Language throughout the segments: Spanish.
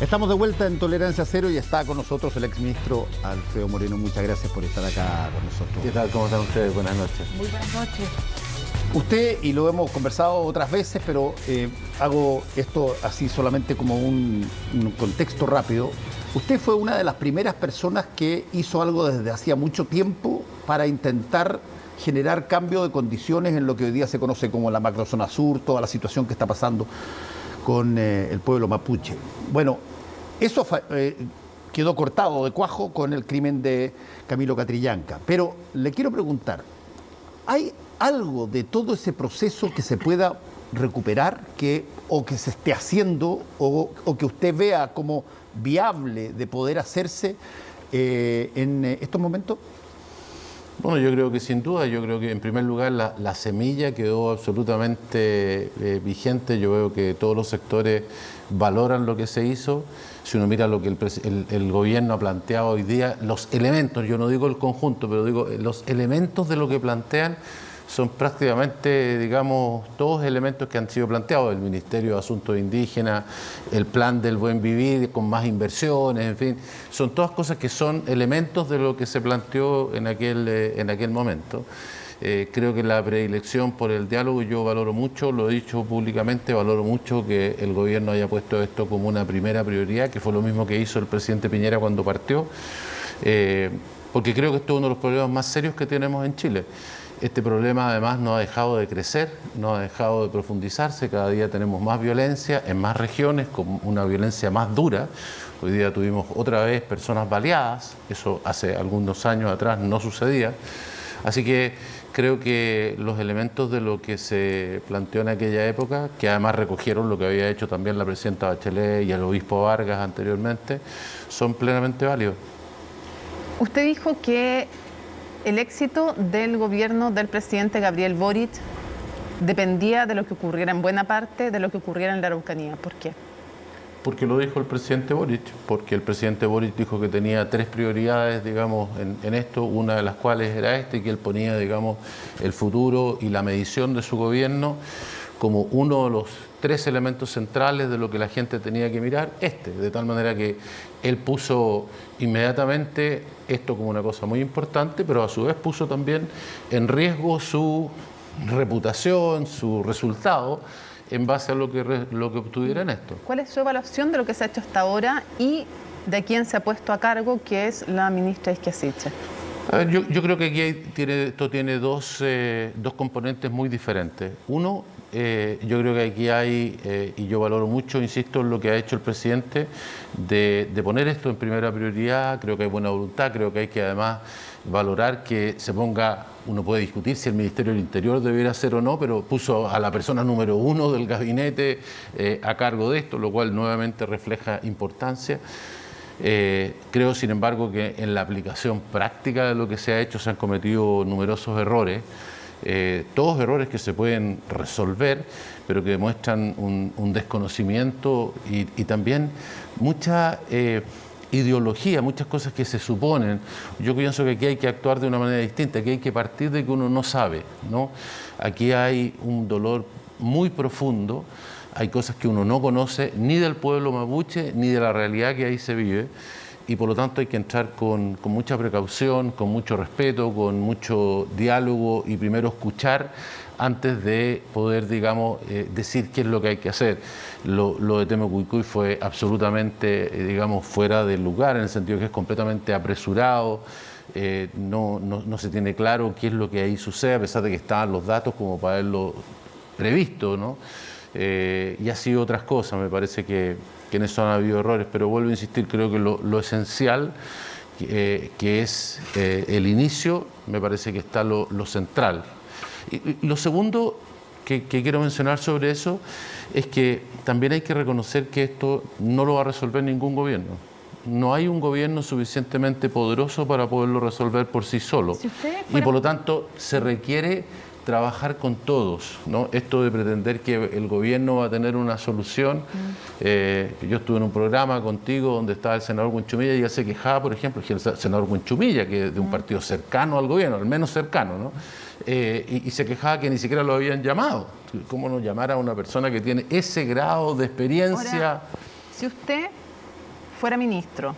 Estamos de vuelta en Tolerancia Cero y está con nosotros el exministro Alfredo Moreno. Muchas gracias por estar acá con nosotros. ¿Qué tal? ¿Cómo están ustedes? Buenas noches. Muy buenas noches. Usted, y lo hemos conversado otras veces, pero hago esto así solamente como un contexto rápido. Usted fue una de las primeras personas que hizo algo desde hacía mucho tiempo para intentar generar cambio de condiciones en lo que hoy día se conoce como la macrozona sur, toda la situación que está pasando con el pueblo mapuche. Bueno, eso quedó cortado de cuajo con el crimen de Camilo Catrillanca. Pero le quiero preguntar, ¿hay algo de todo ese proceso que se pueda recuperar, o que se esté haciendo, o que usted vea como viable de poder hacerse en estos momentos? Bueno, yo creo que sin duda, yo creo que en primer lugar la semilla quedó absolutamente vigente. Yo veo que todos los sectores valoran lo que se hizo. Si uno mira lo que el gobierno ha planteado hoy día, los elementos, yo no digo el conjunto, pero digo los elementos de lo que plantean son prácticamente, digamos, todos elementos que han sido planteados, el Ministerio de Asuntos Indígenas, el Plan del Buen Vivir con más inversiones, en fin, son todas cosas que son elementos de lo que se planteó en aquel momento. Creo que la predilección por el diálogo, yo valoro mucho, lo he dicho públicamente, valoro mucho que el gobierno haya puesto esto como una primera prioridad, que fue lo mismo que hizo el presidente Piñera cuando partió, porque creo que esto es uno de los problemas más serios que tenemos en Chile. Este problema además no ha dejado de crecer, no ha dejado de profundizarse, cada día tenemos más violencia en más regiones, con una violencia más dura. Hoy día tuvimos otra vez personas baleadas, eso hace algunos años atrás no sucedía. Así que creo que los elementos de lo que se planteó en aquella época, que además recogieron lo que había hecho también la presidenta Bachelet y el obispo Vargas anteriormente, son plenamente válidos. Usted dijo que el éxito del gobierno del presidente Gabriel Boric dependía de lo que ocurriera en buena parte de lo que ocurriera en la Araucanía. ¿Por qué? Porque lo dijo el presidente Boric, porque el presidente Boric dijo que tenía tres prioridades, digamos, en esto, una de las cuales era y que él ponía, digamos, el futuro y la medición de su gobierno como uno de los tres elementos centrales de lo que la gente tenía que mirar, de tal manera que él puso inmediatamente esto como una cosa muy importante, pero a su vez puso también en riesgo su reputación, su resultado, en base a lo que obtuviera en esto. ¿Cuál es su evaluación de lo que se ha hecho hasta ahora y de quién se ha puesto a cargo, que es la ministra Isquia Siche? Yo creo que aquí esto tiene dos componentes muy diferentes. Uno, yo creo que aquí hay, y yo valoro mucho, insisto, en lo que ha hecho el presidente, de poner esto en primera prioridad. Creo que hay buena voluntad, creo que hay que además valorar que se ponga, uno puede discutir si el Ministerio del Interior debiera ser o no, pero puso a la persona número uno del gabinete a cargo de esto, lo cual nuevamente refleja importancia. Creo, sin embargo, que en la aplicación práctica de lo que se ha hecho se han cometido numerosos errores, todos errores que se pueden resolver, pero que demuestran un desconocimiento y también mucha ideología, muchas cosas que se suponen. Yo pienso que aquí hay que actuar de una manera distinta, aquí hay que partir de que uno no sabe, ¿no? Aquí hay un dolor muy profundo. Hay cosas que uno no conoce ni del pueblo mapuche ni de la realidad que ahí se vive, y por lo tanto hay que entrar con mucha precaución, con mucho respeto, con mucho diálogo y primero escuchar antes de poder, digamos, decir qué es lo que hay que hacer. Lo de Temucuicui fue absolutamente, digamos, fuera de lugar, en el sentido que es completamente apresurado. No se tiene claro qué es lo que ahí sucede, a pesar de que estaban los datos como para haberlo previsto, ¿no? Y así otras cosas, me parece que en eso han habido errores, pero vuelvo a insistir, creo que lo esencial, que es el inicio, me parece que está lo central. Y lo segundo que quiero mencionar sobre eso es que también hay que reconocer que esto no lo va a resolver ningún gobierno. No hay un gobierno suficientemente poderoso para poderlo resolver por sí solo. Y por lo tanto se requiere trabajar con todos, ¿no? Esto de pretender que el gobierno va a tener una solución. Yo estuve en un programa contigo donde estaba el senador Huinchumilla y él se quejaba, por ejemplo, el senador Huinchumilla, que es de un partido cercano al gobierno, al menos cercano, ¿no? Y se quejaba que ni siquiera lo habían llamado. ¿Cómo no llamar a una persona que tiene ese grado de experiencia? Ahora, si usted fuera ministro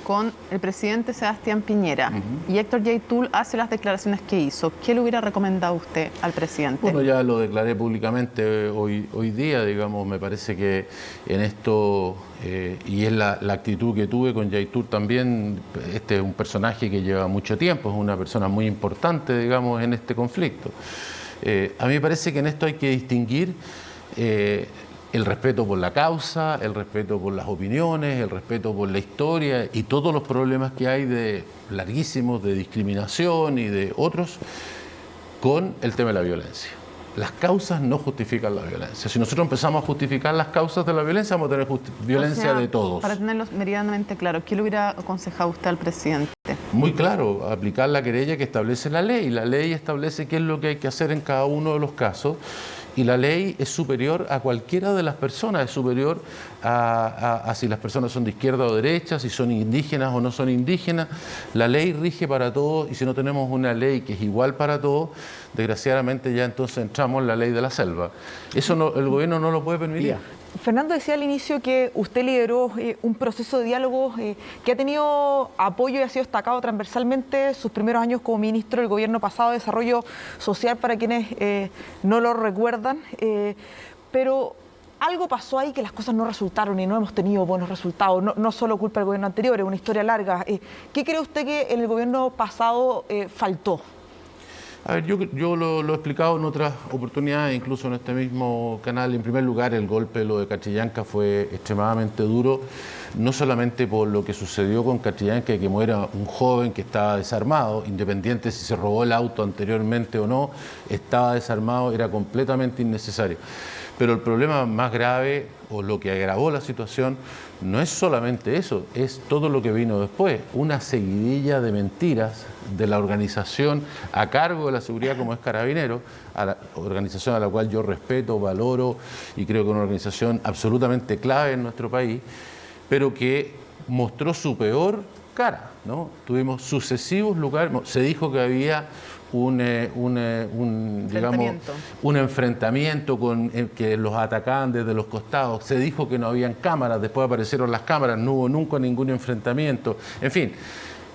con el presidente Sebastián Piñera y Héctor Yaitul hace las declaraciones que hizo, ¿qué le hubiera recomendado usted al presidente? Bueno, ya lo declaré públicamente hoy día, digamos, me parece que en esto, y es la actitud que tuve con Yaitul también, este es un personaje que lleva mucho tiempo, es una persona muy importante, digamos, en este conflicto. A mí me parece que en esto hay que distinguir el respeto por la causa, el respeto por las opiniones, el respeto por la historia y todos los problemas que hay larguísimos de discriminación y de otros con el tema de la violencia. Las causas no justifican la violencia. Si nosotros empezamos a justificar las causas de la violencia, vamos a tener violencia de todos. Para tenerlo meridianamente claro, ¿qué le hubiera aconsejado usted al presidente? Muy claro, aplicar la querella que establece la ley. La ley establece qué es lo que hay que hacer en cada uno de los casos. Y la ley es superior a cualquiera de las personas, es superior a si las personas son de izquierda o derecha, si son indígenas o no son indígenas. La ley rige para todos y si no tenemos una ley que es igual para todos, desgraciadamente ya entonces entramos en la ley de la selva. Eso el gobierno no lo puede permitir. Fernando decía al inicio que usted lideró un proceso de diálogo que ha tenido apoyo y ha sido destacado transversalmente sus primeros años como ministro del gobierno pasado de Desarrollo Social, para quienes no lo recuerdan, pero algo pasó ahí que las cosas no resultaron y no hemos tenido buenos resultados, no solo culpa del gobierno anterior, es una historia larga. ¿Qué cree usted que en el gobierno pasado faltó? A ver, yo lo he explicado en otras oportunidades, incluso en este mismo canal. En primer lugar, el golpe de lo de Catrillanca fue extremadamente duro, no solamente por lo que sucedió con Catrillanca, que muera un joven que estaba desarmado, independiente si se robó el auto anteriormente o no, estaba desarmado, era completamente innecesario. Pero el problema más grave, o lo que agravó la situación, no es solamente eso, es todo lo que vino después, una seguidilla de mentiras de la organización a cargo de la seguridad como es Carabineros, a la organización a la cual yo respeto, valoro y creo que es una organización absolutamente clave en nuestro país, pero que mostró su peor cara, ¿no? Tuvimos sucesivos lugares, se dijo que había un enfrentamiento con que los atacaban desde los costados, se dijo que no habían cámaras, después aparecieron las cámaras, no hubo nunca ningún enfrentamiento, en fin.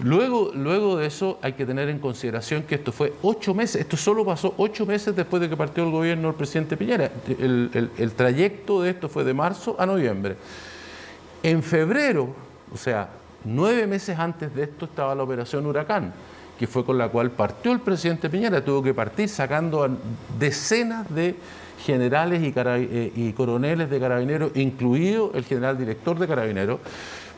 Luego de eso hay que tener en consideración que esto fue 8 meses, esto solo pasó 8 meses después de que partió el gobierno del presidente Piñera. El trayecto de esto fue de marzo a noviembre. En febrero, o sea, 9 meses antes de esto estaba la operación Huracán, que fue con la cual partió el presidente Piñera. Tuvo que partir sacando a decenas de generales y coroneles de Carabineros, incluido el general director de Carabineros,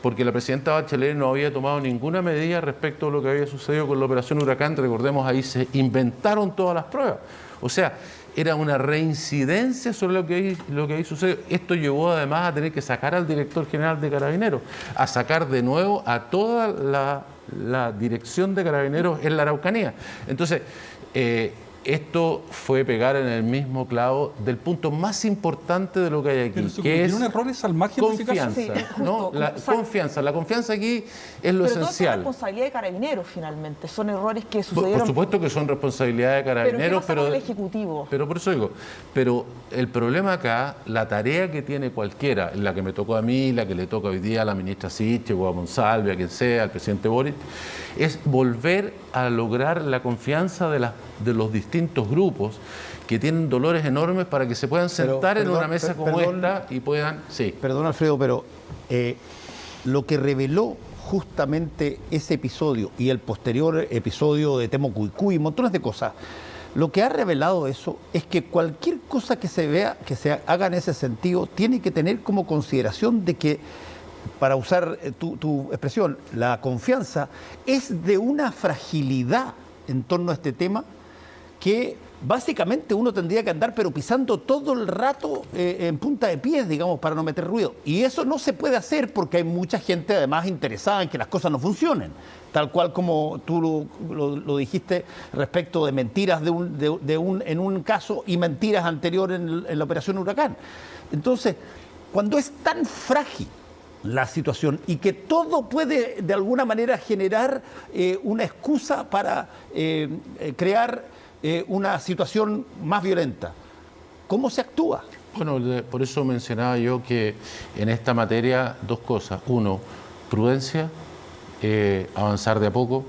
porque la presidenta Bachelet no había tomado ninguna medida respecto a lo que había sucedido con la operación Huracán. Recordemos, ahí se inventaron todas las pruebas. O sea, era una reincidencia sobre lo que ahí sucedió. Esto llevó además a tener que sacar al director general de Carabineros, a sacar de nuevo a toda la dirección de Carabineros en la Araucanía. Entonces, esto fue pegar en el mismo clavo del punto más importante de lo que hay aquí, que es errores al margen confianza. Sí, ¿no? La confianza aquí es lo esencial. Pero todo es responsabilidad de Carabineros, finalmente. Son errores que sucedieron. Por supuesto que son responsabilidad de Carabineros, pero el Ejecutivo. Pero por eso digo, pero el problema acá, la tarea que tiene cualquiera, la que me tocó a mí, la que le toca hoy día a la ministra Siche o a Monsalve, a quien sea, al presidente Boric, es volver a lograr la confianza de los distintos grupos que tienen dolores enormes para que se puedan sentar en una mesa como esta y puedan... Sí. Perdón, Alfredo, pero lo que reveló justamente ese episodio y el posterior episodio de Temo Cuicuy y montones de cosas, lo que ha revelado eso es que cualquier cosa que se vea, que se haga en ese sentido, tiene que tener como consideración de que, para usar tu expresión, la confianza es de una fragilidad en torno a este tema que básicamente uno tendría que andar pero pisando todo el rato en punta de pies, digamos, para no meter ruido. Y eso no se puede hacer porque hay mucha gente además interesada en que las cosas no funcionen, tal cual como tú lo dijiste respecto de mentiras en un caso y mentiras anteriores en la operación Huracán. Entonces, cuando es tan frágil la situación y que todo puede de alguna manera generar una excusa para crear una situación más violenta, ¿cómo se actúa? Bueno, por eso mencionaba yo que en esta materia dos cosas. Uno, prudencia, avanzar de a poco,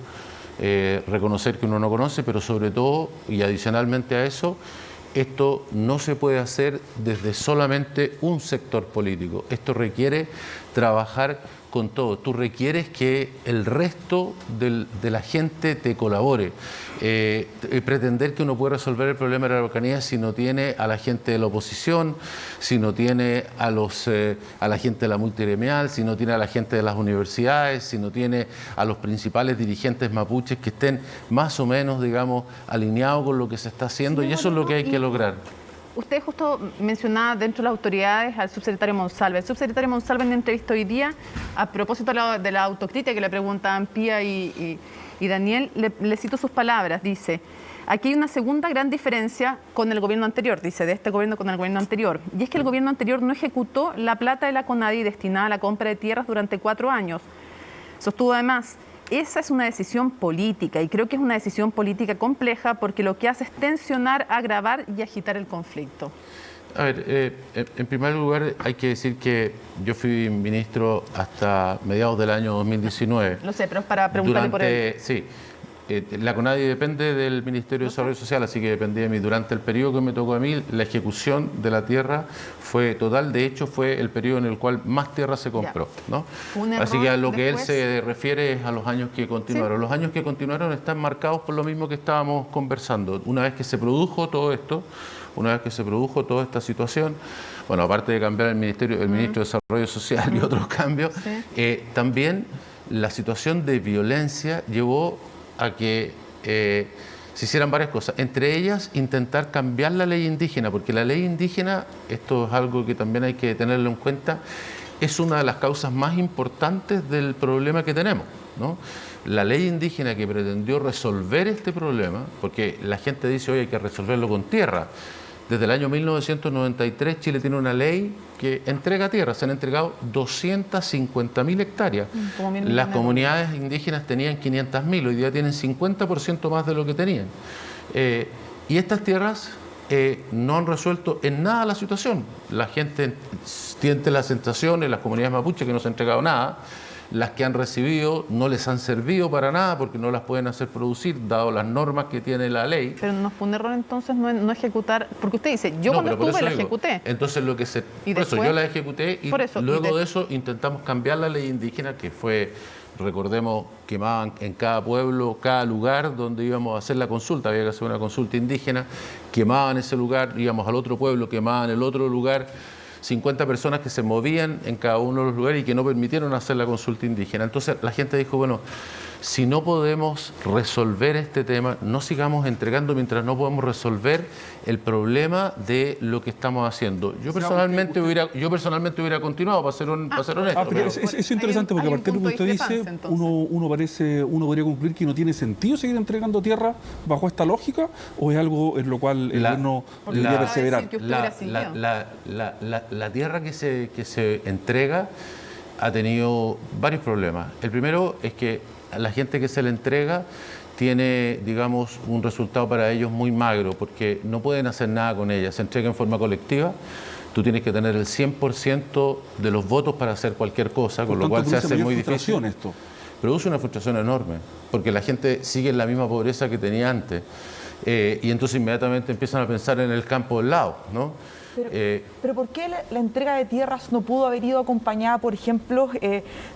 reconocer que uno no conoce, pero sobre todo, y adicionalmente a eso, esto no se puede hacer desde solamente un sector político. Esto requiere trabajar con todo. Tú requieres que el resto de la gente te colabore. Pretender que uno puede resolver el problema de la Araucanía si no tiene a la gente de la oposición, si no tiene a la gente de la multigremial, si no tiene a la gente de las universidades, si no tiene a los principales dirigentes mapuches que estén más o menos, digamos, alineados con lo que se está haciendo, y eso es lo que hay que lograr. Usted justo mencionaba dentro de las autoridades al subsecretario Monsalve. El subsecretario Monsalve en una entrevista hoy día, a propósito de la autocrítica que le preguntaban Pía y Daniel, le cito sus palabras. Dice, aquí hay una segunda gran diferencia con el gobierno anterior, dice, de este gobierno con el gobierno anterior. Y es que el gobierno anterior no ejecutó la plata de la CONADI destinada a la compra de tierras durante 4 años. Sostuvo además, esa es una decisión política, y creo que es una decisión política compleja porque lo que hace es tensionar, agravar y agitar el conflicto. A ver, en primer lugar hay que decir que yo fui ministro hasta mediados del año 2019. Lo sé, pero es para preguntarle por él. Sí, la CONADI depende del Ministerio de Desarrollo Social, así que dependía de mí. Durante el periodo que me tocó a mí, la ejecución de la tierra fue total. De hecho, fue el periodo en el cual más tierra se compró, ¿no? Así que a lo que él se refiere es a los años que continuaron. Sí. Los años que continuaron están marcados por lo mismo que estábamos conversando. Una vez que se produjo todo esto, una vez que se produjo toda esta situación, bueno, aparte de cambiar el ministro de Desarrollo Social y otros cambios, también la situación de violencia llevó a que se hicieran varias cosas, entre ellas intentar cambiar la ley indígena, porque la ley indígena, esto es algo que también hay que tenerlo en cuenta, es una de las causas más importantes del problema que tenemos, ¿no? La ley indígena que pretendió resolver este problema, porque la gente dice, oye, hay que resolverlo con tierra. Desde el año 1993 Chile tiene una ley que entrega tierra, se han entregado 250.000 hectáreas. Las comunidades indígenas tenían 500.000, hoy día tienen 50% más de lo que tenían. Y estas tierras no han resuelto en nada la situación. La gente siente la sensación en las comunidades mapuches que no se ha entregado nada. Las que han recibido no les han servido para nada porque no las pueden hacer producir, dado las normas que tiene la ley. Pero no fue un error entonces no ejecutar, porque usted dice, yo cuando estuve la ejecuté. Entonces lo que se... Por eso yo la ejecuté y luego de eso intentamos cambiar la ley indígena, que fue, recordemos, quemaban en cada pueblo, cada lugar donde íbamos a hacer la consulta, había que hacer una consulta indígena, quemaban ese lugar, íbamos al otro pueblo, quemaban el otro lugar. 50 personas que se movían en cada uno de los lugares y que no permitieron hacer la consulta indígena. Entonces la gente dijo, bueno, si no podemos resolver este tema, no sigamos entregando mientras no podemos resolver el problema de lo que estamos haciendo. Yo personalmente hubiera continuado, para ser honesto. Pero es interesante porque a partir de lo que usted dice, uno podría concluir que no tiene sentido seguir entregando tierra bajo esta lógica, o es algo en lo cual el gobierno debería perseverar. La tierra que se entrega ha tenido varios problemas. El primero es que a la gente que se le entrega tiene, digamos, un resultado para ellos muy magro, porque no pueden hacer nada con ella. Se entrega en forma colectiva, tú tienes que tener el 100% de los votos para hacer cualquier cosa, con lo cual se hace muy difícil. Esto produce una frustración enorme, porque la gente sigue en la misma pobreza que tenía antes, y entonces inmediatamente empiezan a pensar en el campo del lado, ¿no? Pero ¿por qué la entrega de tierras no pudo haber ido acompañada, por ejemplo,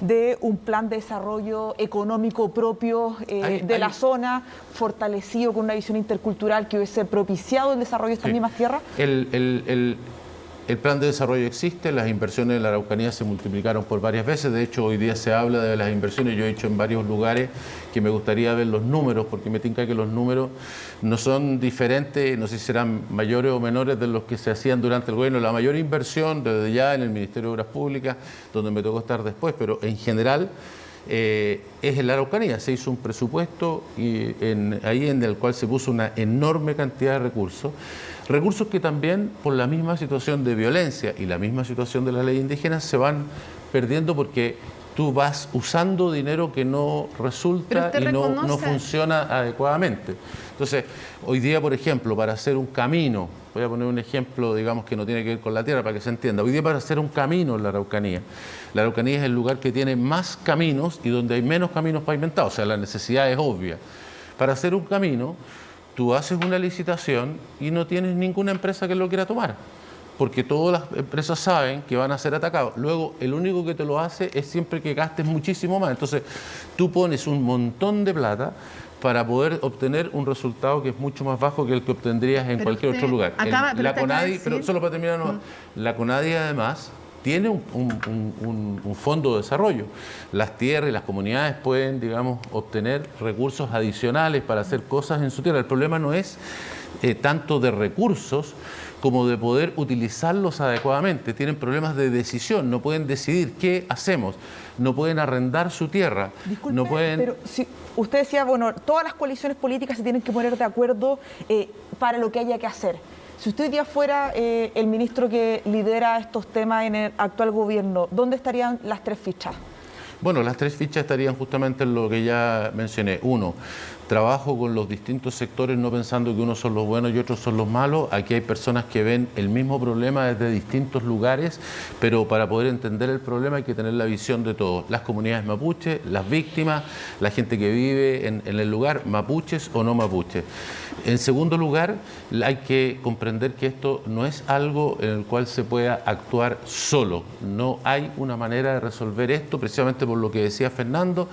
de un plan de desarrollo económico propio de la zona, fortalecido con una visión intercultural que hubiese propiciado el desarrollo de estas mismas tierras? El plan de desarrollo existe, las inversiones en la Araucanía se multiplicaron por varias veces, de hecho hoy día se habla de las inversiones, yo he dicho en varios lugares que me gustaría ver los números, porque me tinca que los números no son diferentes, no sé si serán mayores o menores de los que se hacían durante el gobierno. La mayor inversión desde ya en el Ministerio de Obras Públicas, donde me tocó estar después, pero en general es en la Araucanía. Se hizo un presupuesto ahí en el cual se puso una enorme cantidad de recursos que también por la misma situación de violencia y la misma situación de la ley indígena se van perdiendo porque tú vas usando dinero que no resulta y no funciona adecuadamente. Entonces, hoy día, por ejemplo, para hacer un camino Voy a poner un ejemplo, digamos, que no tiene que ver con la tierra, para que se entienda. Hoy día, para hacer un camino en la Araucanía es el lugar que tiene más caminos y donde hay menos caminos pavimentados, o sea, la necesidad es obvia. Para hacer un camino, tú haces una licitación y no tienes ninguna empresa que lo quiera tomar, porque todas las empresas saben que van a ser atacados. Luego, el único que te lo hace es siempre que gastes muchísimo más. Entonces, tú pones un montón de plata para poder obtener un resultado que es mucho más bajo que el que obtendrías en cualquier otro lugar. La CONADI, pero solo para terminar, la CONADI además tiene un fondo de desarrollo. Las tierras y las comunidades pueden, digamos, obtener recursos adicionales para hacer cosas en su tierra. El problema no es tanto de recursos como de poder utilizarlos adecuadamente. Tienen problemas de decisión, no pueden decidir qué hacemos, no pueden arrendar su tierra. Disculpe, no pueden... pero si usted decía, bueno, todas las coaliciones políticas se tienen que poner de acuerdo para lo que haya que hacer. Si usted hoy día fuera el ministro que lidera estos temas en el actual gobierno, ¿dónde estarían las 3 fichas? Bueno, las 3 fichas estarían justamente en lo que ya mencioné. 1, trabajo con los distintos sectores, no pensando que unos son los buenos y otros son los malos. Aquí hay personas que ven el mismo problema desde distintos lugares, pero para poder entender el problema hay que tener la visión de todos. Las comunidades mapuches, las víctimas, la gente que vive en el lugar, mapuches o no mapuches. En segundo lugar, hay que comprender que esto no es algo en el cual se pueda actuar solo. No hay una manera de resolver esto, precisamente por lo que decía Fernando.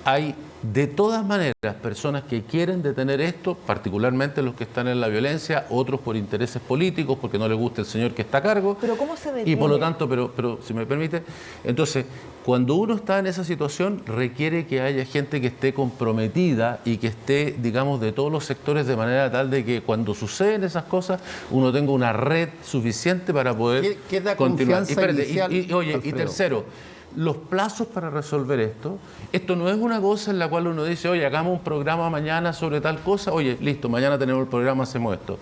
Hay de todas maneras personas que quieren detener esto, particularmente los que están en la violencia, otros por intereses políticos, porque no les gusta el señor que está a cargo. ¿Pero cómo se detiene? Y por lo tanto, pero si me permite, entonces, cuando uno está en esa situación, requiere que haya gente que esté comprometida y que esté, digamos, de todos los sectores, de manera tal de que cuando suceden esas cosas, uno tenga una red suficiente para poder continuar. Y tercero, los plazos para resolver esto no es una cosa en la cual uno dice, oye, hagamos un programa mañana sobre tal cosa, oye, listo, mañana tenemos el programa, hacemos esto.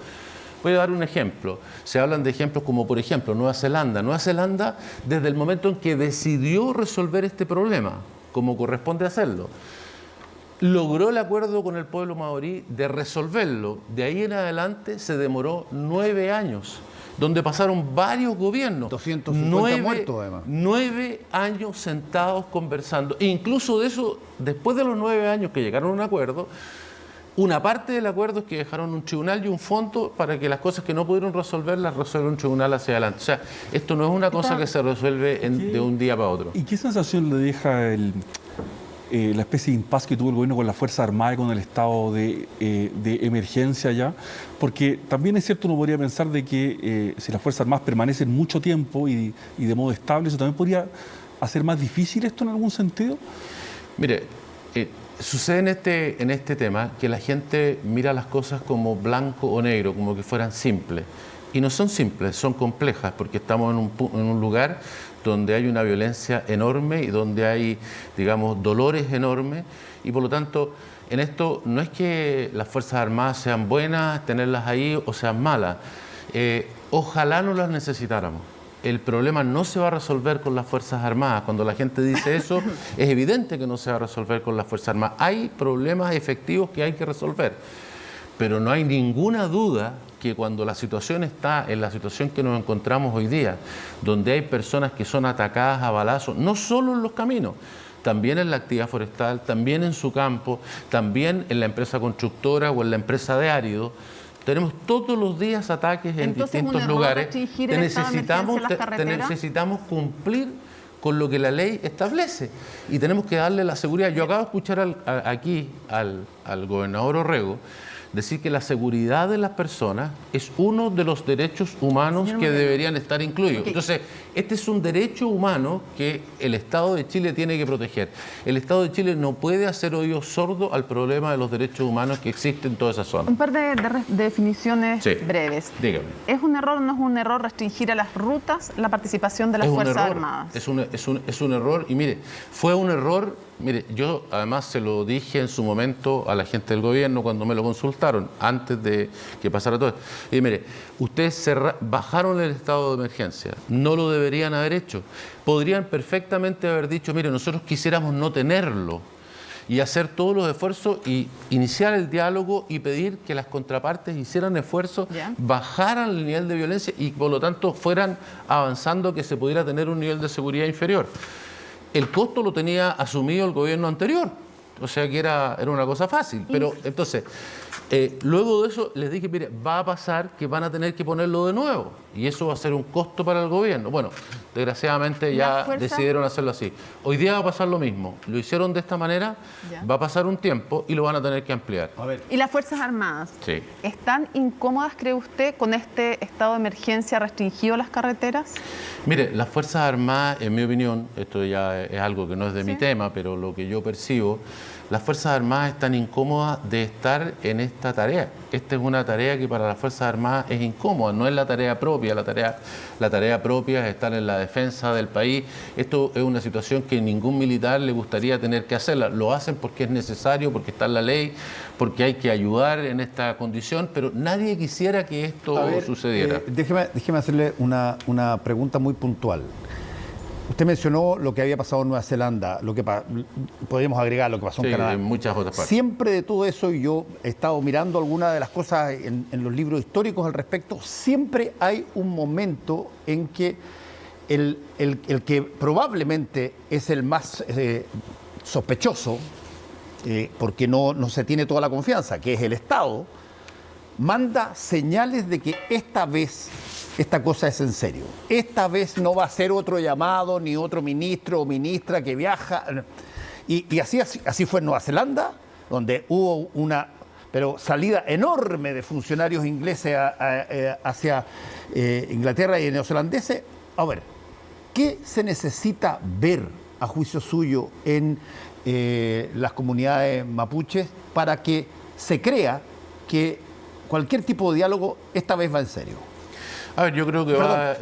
Voy a dar un ejemplo. Se hablan de ejemplos como, por ejemplo, Nueva Zelanda. Nueva Zelanda, desde el momento en que decidió resolver este problema, como corresponde hacerlo, logró el acuerdo con el pueblo maorí de resolverlo. De ahí en adelante se demoró 9 años. Donde pasaron varios gobiernos. 250 muertos, además. 9 años sentados conversando. E incluso de eso, después de los 9 años que llegaron a un acuerdo, una parte del acuerdo es que dejaron un tribunal y un fondo para que las cosas que no pudieron resolver, las resuelva un tribunal hacia adelante. O sea, esto no es una cosa que se resuelve de un día para otro. ¿Y qué sensación le deja la especie de impasse que tuvo el gobierno con la Fuerza Armada y con el estado de emergencia ya? Porque también es cierto, uno podría pensar de que si las Fuerzas Armadas permanecen mucho tiempo y de modo estable, ¿eso también podría hacer más difícil esto en algún sentido? Mire, sucede en este tema que la gente mira las cosas como blanco o negro, como que fueran simples. Y no son simples, son complejas, porque estamos en un lugar donde hay una violencia enorme y donde hay, digamos, dolores enormes. Y por lo tanto, en esto no es que las Fuerzas Armadas sean buenas, tenerlas ahí, o sean malas. Ojalá no las necesitáramos. El problema no se va a resolver con las Fuerzas Armadas. Cuando la gente dice eso, es evidente que no se va a resolver con las Fuerzas Armadas. Hay problemas efectivos que hay que resolver. Pero no hay ninguna duda que cuando la situación está en la situación que nos encontramos hoy día, donde hay personas que son atacadas a balazos, no solo en los caminos, también en la actividad forestal, también en su campo, también en la empresa constructora o en la empresa de árido, tenemos todos los días ataques en distintos lugares. Te necesitamos cumplir con lo que la ley establece y tenemos que darle la seguridad. Yo acabo de escuchar aquí al gobernador Orrego decir que la seguridad de las personas es uno de los derechos humanos que deberían estar incluidos. Entonces, este es un derecho humano que el Estado de Chile tiene que proteger. El Estado de Chile no puede hacer oído sordo al problema de los derechos humanos que existen en toda esa zona. Un par de definiciones breves. Dígame. ¿Es un error o no es un error restringir a las rutas la participación de las Fuerzas Armadas? Es un error y mire, fue un error. Mire, yo además se lo dije en su momento a la gente del gobierno cuando me lo consultaron, antes de que pasara todo esto. Y mire, ustedes bajaron el estado de emergencia, no lo deberían haber hecho. Podrían perfectamente haber dicho, mire, nosotros quisiéramos no tenerlo. y hacer todos los esfuerzos y iniciar el diálogo y pedir que las contrapartes hicieran esfuerzos, bajaran el nivel de violencia y por lo tanto fueran avanzando, que se pudiera tener un nivel de seguridad inferior. El costo lo tenía asumido el gobierno anterior, o sea que era una cosa fácil, pero entonces... luego de eso les dije, mire, va a pasar que van a tener que ponerlo de nuevo y eso va a ser un costo para el gobierno. Bueno, desgraciadamente ya decidieron hacerlo así. Hoy día va a pasar lo mismo. Lo hicieron de esta manera, va a pasar un tiempo y lo van a tener que ampliar. A ver. ¿Y las Fuerzas Armadas? Sí. ¿Están incómodas, cree usted, con este estado de emergencia restringido a las carreteras? Mire, las Fuerzas Armadas, en mi opinión, esto ya es algo que no es de mi tema, pero lo que yo percibo, las Fuerzas Armadas están incómodas de estar en esta tarea. Esta es una tarea que para las Fuerzas Armadas es incómoda, no es la tarea propia. La tarea propia es estar en la defensa del país. Esto es una situación que ningún militar le gustaría tener que hacerla. Lo hacen porque es necesario, porque está en la ley, porque hay que ayudar en esta condición, pero nadie quisiera que esto sucediera. Déjeme hacerle una pregunta muy puntual. Usted mencionó lo que había pasado en Nueva Zelanda, lo que podríamos agregar lo que pasó en Canadá. En muchas otras partes. Siempre de todo eso, y yo he estado mirando algunas de las cosas en los libros históricos al respecto, siempre hay un momento en que el que probablemente es el más sospechoso, porque no se tiene toda la confianza, que es el Estado, manda señales de que esta vez esta cosa es en serio. Esta vez no va a ser otro llamado, ni otro ministro o ministra que viaja. Y así fue en Nueva Zelanda, donde hubo una salida enorme de funcionarios ingleses hacia Inglaterra y neozelandeses. A ver, ¿qué se necesita ver, a juicio suyo, en las comunidades mapuches para que se crea que cualquier tipo de diálogo esta vez va en serio? A ver, yo creo que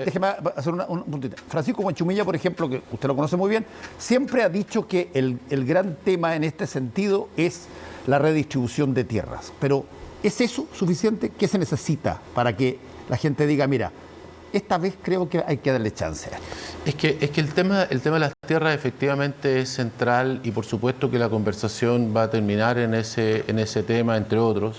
déjeme hacer un puntito. Francisco Huanchumilla, por ejemplo, que usted lo conoce muy bien, siempre ha dicho que el gran tema en este sentido es la redistribución de tierras. Pero, ¿es eso suficiente? ¿Qué se necesita para que la gente diga, mira, esta vez creo que hay que darle chance a esto? Es que el tema de las tierras efectivamente es central y por supuesto que la conversación va a terminar en ese tema, entre otros.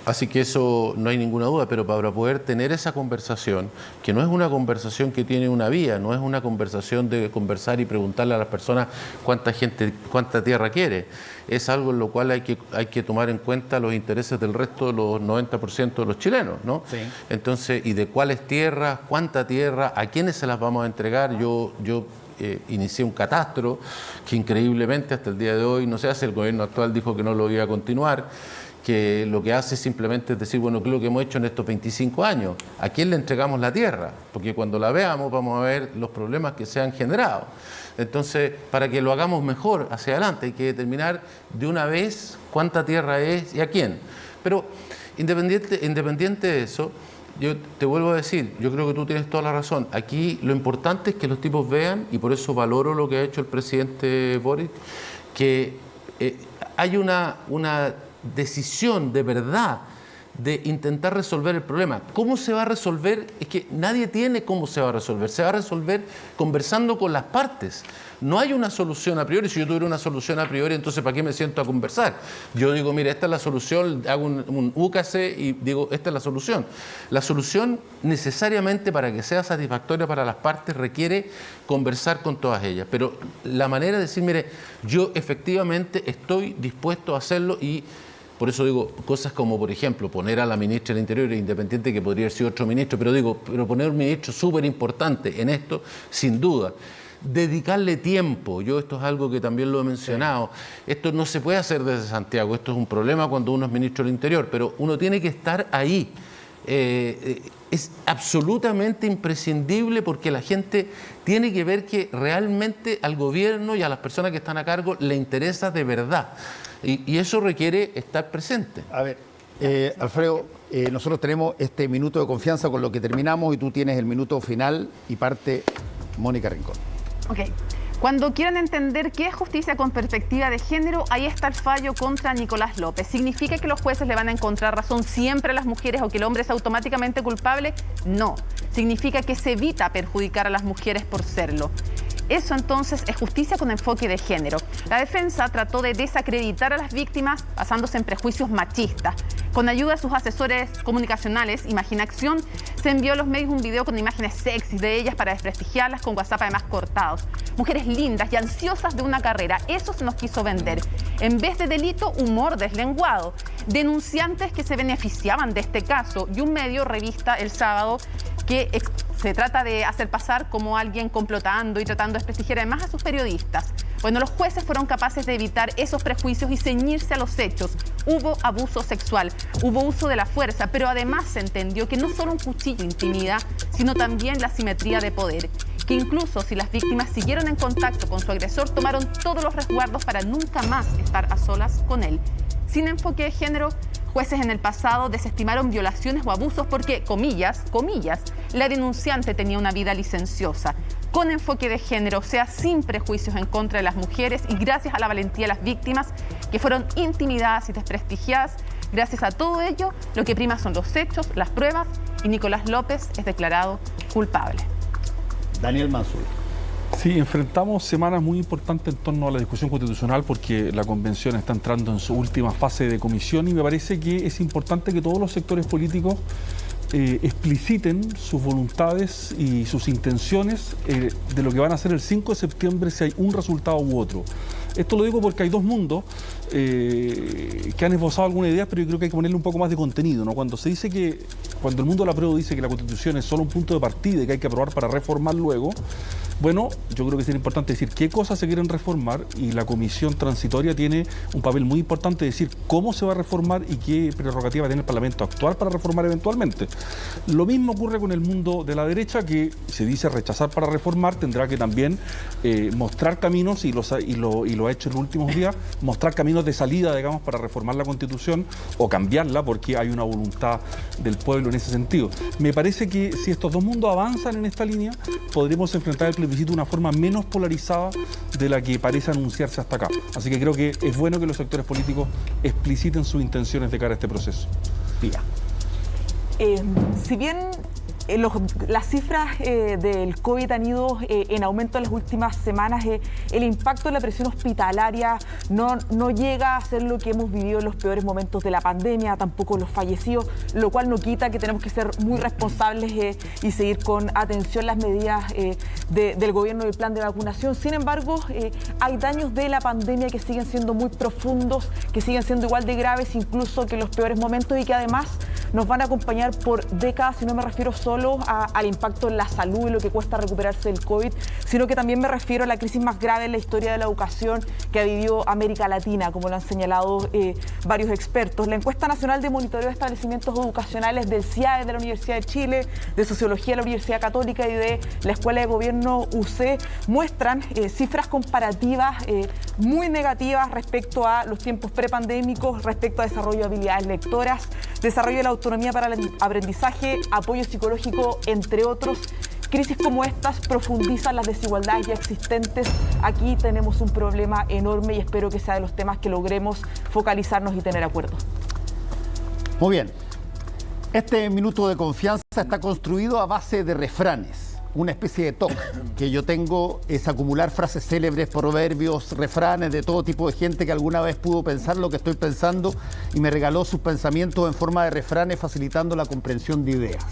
Así que eso no hay ninguna duda, pero para poder tener esa conversación, que no es una conversación que tiene una vía, no es una conversación de conversar y preguntarle a las personas cuánta tierra quiere, es algo en lo cual hay que tomar en cuenta los intereses del resto de los 90% de los chilenos, ¿no? Sí. Entonces, y de cuáles tierras, cuánta tierra, a quiénes se las vamos a entregar. Yo inicié un catastro que increíblemente hasta el día de hoy no se hace, el gobierno actual dijo que no lo iba a continuar, que lo que hace simplemente es decir, bueno, ¿qué es lo que hemos hecho en estos 25 años? ¿A quién le entregamos la tierra? Porque cuando la veamos vamos a ver los problemas que se han generado. Entonces, para que lo hagamos mejor hacia adelante, hay que determinar de una vez cuánta tierra es y a quién. Pero independiente de eso, yo te vuelvo a decir, yo creo que tú tienes toda la razón. Aquí lo importante es que los tipos vean, y por eso valoro lo que ha hecho el presidente Boric, que hay una decisión de verdad de intentar resolver el problema. ¿Cómo se va a resolver? Es que nadie tiene cómo se va a resolver. Se va a resolver conversando con las partes. No hay una solución a priori. Si yo tuviera una solución a priori, entonces ¿para qué me siento a conversar? Yo digo, mira, esta es la solución, hago un UCAC y digo, esta es la solución. La solución necesariamente para que sea satisfactoria para las partes requiere conversar con todas ellas. Pero la manera de decir, mire, yo efectivamente estoy dispuesto a hacerlo y por eso digo, cosas como, por ejemplo, poner a la ministra del Interior, independiente que podría ser otro ministro, pero poner un ministro súper importante en esto, sin duda. Dedicarle tiempo, yo esto es algo que también lo he mencionado, esto no se puede hacer desde Santiago, esto es un problema cuando uno es ministro del Interior, pero uno tiene que estar ahí. Es absolutamente imprescindible porque la gente tiene que ver que realmente al gobierno y a las personas que están a cargo le interesa de verdad. Y eso requiere estar presente. A ver, Alfredo, nosotros tenemos este minuto de confianza con lo que terminamos y tú tienes el minuto final y parte Mónica Rincón. Ok. Cuando quieran entender qué es justicia con perspectiva de género, ahí está el fallo contra Nicolás López. ¿Significa que los jueces le van a encontrar razón siempre a las mujeres o que el hombre es automáticamente culpable? No. Significa que se evita perjudicar a las mujeres por serlo. Eso entonces es justicia con enfoque de género. La defensa trató de desacreditar a las víctimas basándose en prejuicios machistas. Con ayuda de sus asesores comunicacionales, Imaginación se envió a los medios un video con imágenes sexys de ellas para desprestigiarlas, con WhatsApp además cortados. Mujeres lindas y ansiosas de una carrera, eso se nos quiso vender. En vez de delito, humor deslenguado. Denunciantes que se beneficiaban de este caso, y un medio, Revista El Sábado, que se trata de hacer pasar como alguien complotando y tratando de desprestigiar además a sus periodistas. Bueno, los jueces fueron capaces de evitar esos prejuicios y ceñirse a los hechos. Hubo abuso sexual, hubo uso de la fuerza, pero además se entendió que no solo un cuchillo intimida, sino también la asimetría de poder. Que incluso si las víctimas siguieron en contacto con su agresor, tomaron todos los resguardos para nunca más estar a solas con él. Sin enfoque de género, jueces en el pasado desestimaron violaciones o abusos porque, comillas, la denunciante tenía una vida licenciosa. Con enfoque de género, o sea, sin prejuicios en contra de las mujeres y gracias a la valentía de las víctimas que fueron intimidadas y desprestigiadas, gracias a todo ello, lo que prima son los hechos, las pruebas, y Nicolás López es declarado culpable. Daniel Manzur. Sí, enfrentamos semanas muy importantes en torno a la discusión constitucional porque la convención está entrando en su última fase de comisión y me parece que es importante que todos los sectores políticos expliciten sus voluntades y sus intenciones de lo que van a hacer el 5 de septiembre si hay un resultado u otro. Esto lo digo porque hay dos mundos que han esbozado alguna idea, pero yo creo que hay que ponerle un poco más de contenido, ¿no? Cuando se dice que, cuando el mundo de la prueba dice que la Constitución es solo un punto de partida y que hay que aprobar para reformar luego, bueno, yo creo que sería importante decir qué cosas se quieren reformar y la comisión transitoria tiene un papel muy importante de decir cómo se va a reformar y qué prerrogativa tiene el Parlamento actuar para reformar eventualmente. Lo mismo ocurre con el mundo de la derecha, que se dice rechazar para reformar, tendrá que también mostrar caminos y lo ha hecho en los últimos días, mostrar caminos de salida, digamos, para reformar la Constitución o cambiarla porque hay una voluntad del pueblo en ese sentido. Me parece que si estos dos mundos avanzan en esta línea, podremos enfrentar el plebiscito de una forma menos polarizada de la que parece anunciarse hasta acá. Así que creo que es bueno que los sectores políticos expliciten sus intenciones de cara a este proceso. Pía. Si bien las cifras del COVID han ido en aumento en las últimas semanas, el impacto de la presión hospitalaria no llega a ser lo que hemos vivido en los peores momentos de la pandemia, tampoco los fallecidos, lo cual no quita que tenemos que ser muy responsables y seguir con atención las medidas del gobierno del plan de vacunación. Sin embargo, hay daños de la pandemia que siguen siendo muy profundos, que siguen siendo igual de graves incluso que los peores momentos y que además nos van a acompañar por décadas, y no me refiero solo al impacto en la salud y lo que cuesta recuperarse del COVID, sino que también me refiero a la crisis más grave en la historia de la educación que ha vivido América Latina, como lo han señalado varios expertos. La encuesta nacional de monitoreo de establecimientos educacionales del CIAE de la Universidad de Chile, de Sociología de la Universidad Católica y de la Escuela de Gobierno UC muestran cifras comparativas muy negativas respecto a los tiempos prepandémicos, respecto a desarrollo de habilidades lectoras, desarrollo de la autonomía para el aprendizaje, apoyo psicológico, entre otros. Crisis como estas profundizan las desigualdades ya existentes. Aquí tenemos un problema enorme y espero que sea de los temas que logremos focalizarnos y tener acuerdo. Muy bien. Este minuto de confianza está construido a base de refranes. Una especie de toque que yo tengo es acumular frases célebres, proverbios, refranes de todo tipo de gente que alguna vez pudo pensar lo que estoy pensando y me regaló sus pensamientos en forma de refranes, facilitando la comprensión de ideas.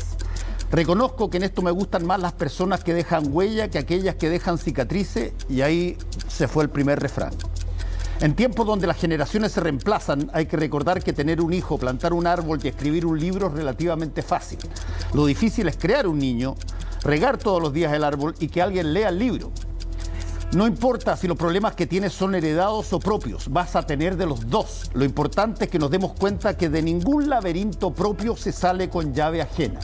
Reconozco que en esto me gustan más las personas que dejan huella que aquellas que dejan cicatrices, y ahí se fue el primer refrán. En tiempos donde las generaciones se reemplazan, hay que recordar que tener un hijo, plantar un árbol y escribir un libro es relativamente fácil. Lo difícil es crear un niño, regar todos los días el árbol y que alguien lea el libro. No importa si los problemas que tienes son heredados o propios, vas a tener de los dos. Lo importante es que nos demos cuenta que de ningún laberinto propio se sale con llave ajena.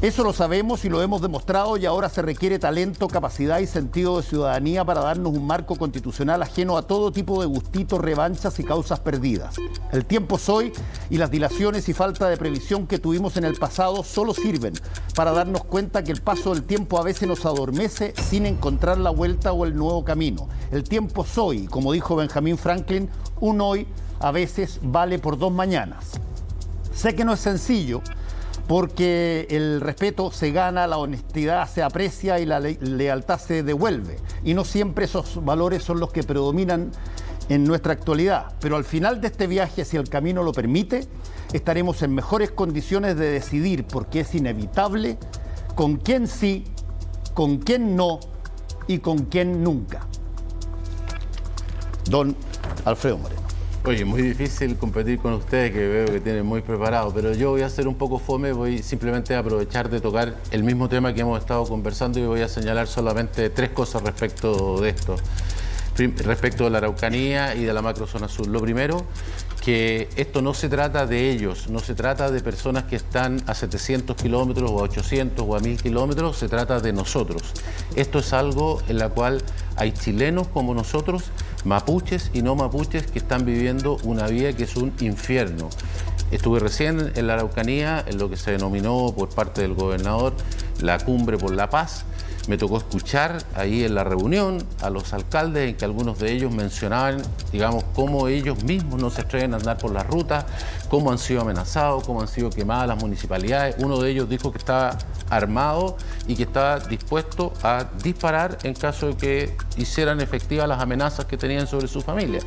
Eso lo sabemos y lo hemos demostrado, y ahora se requiere talento, capacidad y sentido de ciudadanía para darnos un marco constitucional ajeno a todo tipo de gustitos, revanchas y causas perdidas. El tiempo es hoy, y las dilaciones y falta de previsión que tuvimos en el pasado solo sirven para darnos cuenta que el paso del tiempo a veces nos adormece sin encontrar la vuelta o el nuevo camino. El tiempo es hoy, como dijo Benjamin Franklin, un hoy a veces vale por 2 mañanas. Sé que no es sencillo, porque el respeto se gana, la honestidad se aprecia y la lealtad se devuelve. Y no siempre esos valores son los que predominan en nuestra actualidad. Pero al final de este viaje, si el camino lo permite, estaremos en mejores condiciones de decidir, porque es inevitable, con quién sí, con quién no y con quién nunca. Don Alfredo Moreno. Oye, muy difícil competir con ustedes, que veo que tienen muy preparado, pero yo voy a hacer un poco fome, voy simplemente a aprovechar de tocar el mismo tema que hemos estado conversando y voy a señalar solamente 3 cosas respecto de esto, respecto de la Araucanía y de la macrozona sur. Lo primero, que esto no se trata de ellos, no se trata de personas que están a 700 kilómetros o a 800 o a 1000 kilómetros, se trata de nosotros. Esto es algo en la cual hay chilenos como nosotros, mapuches y no mapuches, que están viviendo una vida que es un infierno. Estuve recién en la Araucanía, en lo que se denominó por parte del gobernador la Cumbre por la Paz. Me tocó escuchar ahí en la reunión a los alcaldes, en que algunos de ellos mencionaban, digamos, cómo ellos mismos no se atreven a andar por las rutas, cómo han sido amenazados, cómo han sido quemadas las municipalidades. Uno de ellos dijo que estaba armado y que estaba dispuesto a disparar en caso de que hicieran efectivas las amenazas que tenían sobre su familia.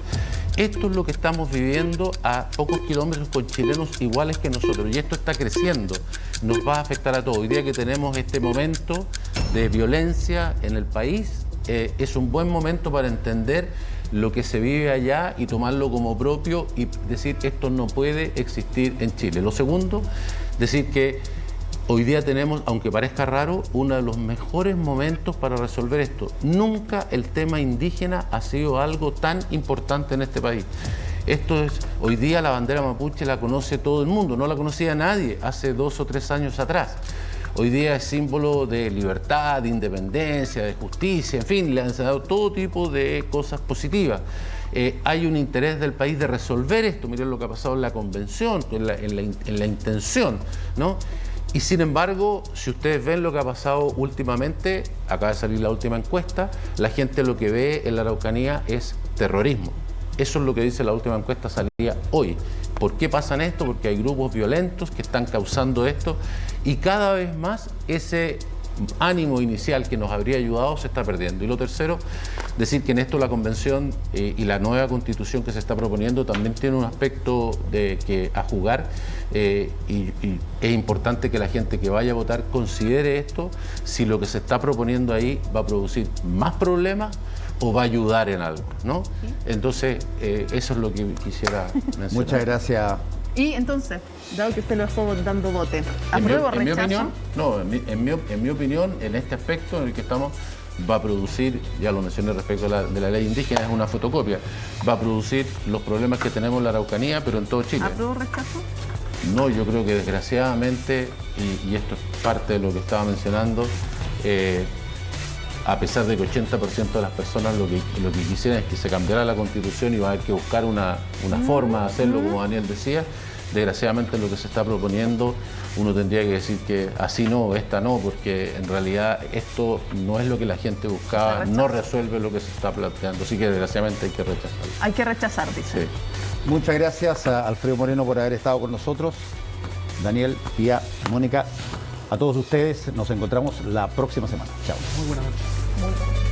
Esto es lo que estamos viviendo a pocos kilómetros con chilenos iguales que nosotros, y esto está creciendo, nos va a afectar a todos. Hoy día que tenemos este momento de violencia en el país, es un buen momento para entender lo que se vive allá y tomarlo como propio y decir que esto no puede existir en Chile. Lo segundo, decir que hoy día tenemos, aunque parezca raro, uno de los mejores momentos para resolver esto. Nunca el tema indígena ha sido algo tan importante en este país. Esto es, hoy día la bandera mapuche la conoce todo el mundo, no la conocía nadie hace 2 o 3 años atrás. Hoy día es símbolo de libertad, de independencia, de justicia, en fin, le han dado todo tipo de cosas positivas. Hay un interés del país de resolver esto. Miren lo que ha pasado en la convención, en la intención, ¿no? Y sin embargo, si ustedes ven lo que ha pasado últimamente, acaba de salir la última encuesta, la gente lo que ve en la Araucanía es terrorismo. Eso es lo que dice la última encuesta, salida hoy. ¿Por qué pasan esto? Porque hay grupos violentos que están causando esto y cada vez más ese ánimo inicial que nos habría ayudado se está perdiendo. Y lo tercero, decir que en esto la convención y la nueva constitución que se está proponiendo también tiene un aspecto a jugar y es importante que la gente que vaya a votar considere esto, si lo que se está proponiendo ahí va a producir más problemas o va a ayudar en algo, ¿no? Entonces, eso es lo que quisiera mencionar. Muchas gracias. Y entonces, dado que usted lo dejó dando bote, ¿apruebo o rechazo? En mi opinión, no, en mi opinión, en este aspecto en el que estamos, va a producir, ya lo mencioné respecto de la ley indígena, es una fotocopia, va a producir los problemas que tenemos en la Araucanía, pero en todo Chile. ¿Apruebo o rechazo? No, yo creo que desgraciadamente, y esto es parte de lo que estaba mencionando, a pesar de que 80% de las personas lo que quisieran es que se cambiara la Constitución y va a haber que buscar una forma de hacerlo, como Daniel decía, desgraciadamente lo que se está proponiendo, uno tendría que decir que así no, esta no, porque en realidad esto no es lo que la gente buscaba, no resuelve lo que se está planteando, así que desgraciadamente hay que rechazarlo. Hay que rechazar, dice. Sí. Muchas gracias a Alfredo Moreno por haber estado con nosotros. Daniel, Pía, Mónica, a todos ustedes nos encontramos la próxima semana. Chao. Muy buenas noches.